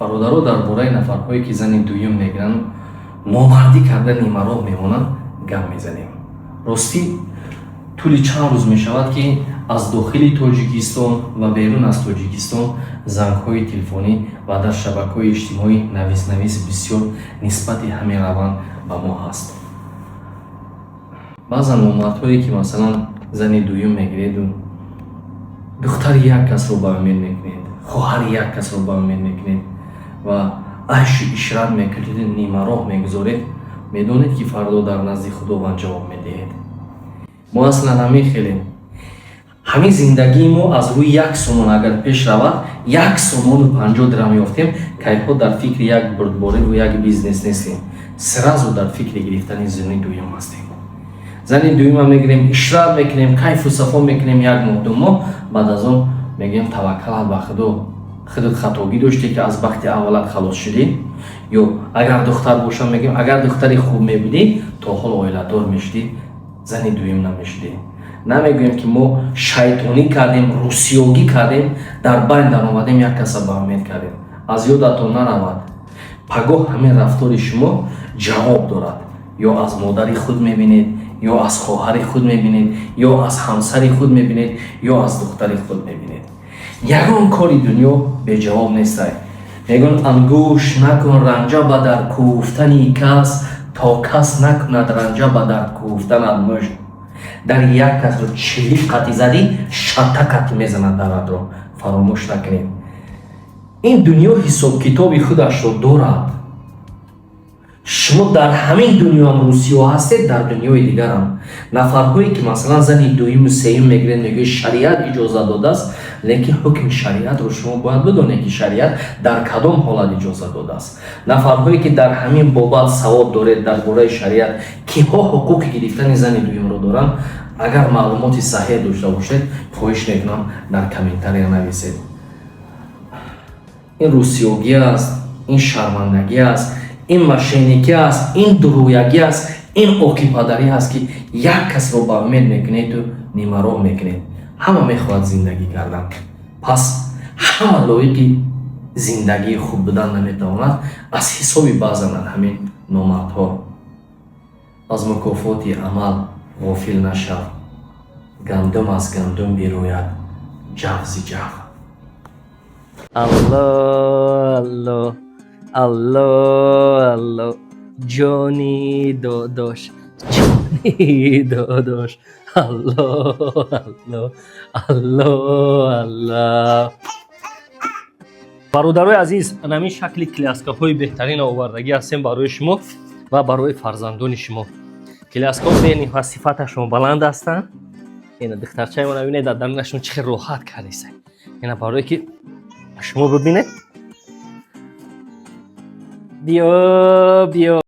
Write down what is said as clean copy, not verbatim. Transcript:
бародаро дар бораи нафарҳое ки зани дуюм мегиранд номардӣ кардани мароғ мемонанд гап мезанем. Ростӣ тӯли чанд рӯз мешавад ки аз дохили Тоҷикистон ва берун аз Тоҷикистон зангҳои телефонӣ ва дар шабакаҳои иҷтимоӣ навис бисёр нисбати ҳамин раванд ба мо ҳаст. баъзан номардҳое ки масалан зани дуюм мегиреду духтари як касро ба умед мекунед, хоҳари як касро ба умед мекунед ва айшу ишрат мекунед, нимароғ мегузоред, медонед ки фардо дар назди худованд ҷавоб медиҳед. мо аслан намехелем. ҳамин зиндагии мо аз рӯи як сомон агар пеш равад, 1 сомону 50 дирҳам ёфтем, кайҳо дар фикри як бурдборӣ ва як бизнес нестем. сразу дар фикри гирифтани зани дуюм ҳастем. зани дуюма мегирем, ишрат мекунем, кайфу сафо мекунем 1 моҳ 2 моҳ, баъд аз он мегӯем таваккалат ба худо. худат хатогӣ доштӣ ки аз бахти аввалат халос шудӣ? ё агар духтар бошам мегӯем, агар духтари хуб мебудӣ, то ҳол оиладор мешудӣ, зани дуюм намешудӣ. намегӯем ки мо шайтонӣ кардем, русиёгӣ кардем, дар байн даромадем, як каса ба умед кардем. аз ёдатон наравад, пагоҳ ҳамин рафтори шумо ҷавоб дорад. ё аз модари худ мебинед, ё аз хоҳари худ мебинед, ё аз ҳамсари худ мебинед, ё аз духтари худ мебинед. ягон кори дунё беҷавоб нестай. мегӯянд ангӯш накун ранҷа ба дар кӯфтани кас, то кас накунад ранҷа ба дар кӯфтанат мӯшт. дар як касро 40 қати задӣ, 60 қати мезанад дарадро. фаромӯш накунед. ин дунё ҳисоб-китоби худашро дорад. шумо дар ҳамин дунё ҳам русиё ҳастед, дар дунёи дигарам. нафарҳое ки масалан зани дуюму сеюм мегиранд, мегӯяд шариат иҷоза додааст, лекин ҳукми шариатро шумо бояд бидонед ки шариат дар кадом ҳолат иҷоза додааст. нафарҳое ки дар ҳамин бобат савод доред дар бораи шариат, киҳо ҳуқуқи гирифтани зани дуюмро доранд, агар маълумоти саҳеҳ дошта бошед, хоҳиш мекунам дар комментария нависед. ин русиёгӣ аст, ин шармандагӣ аст, ин мошенникӣ аст, ин дуруягӣ аст, ин окипадарӣ аст ки як касро ба умед мекунеду нимароғ мекунед. ҳама мехоҳад зиндагӣ кардан. пас ҳама лоиқи зиндагии хуб будан наметавонад. аз ҳисоби баъзан ҳамин номардҳо. аз мукофоти амал ғофил нашав. гандум аз гандум бирояд, ҷав зи ҷав. алло алло алло ҷони додош, ҷони додош, алло алло алло алло. бародарои азиз, ҳамин шакли кляскаҳои беҳтарин овардагӣ ҳастем барои шумо ва барои фарзандони шумо. кляскаҳо бениҳоят сифаташон баланд ҳастанд. ина духтарчаи мана бинед, дарнашон чӣ хел роҳат кардисай. ина барое ки шумо бибинед. биё биё.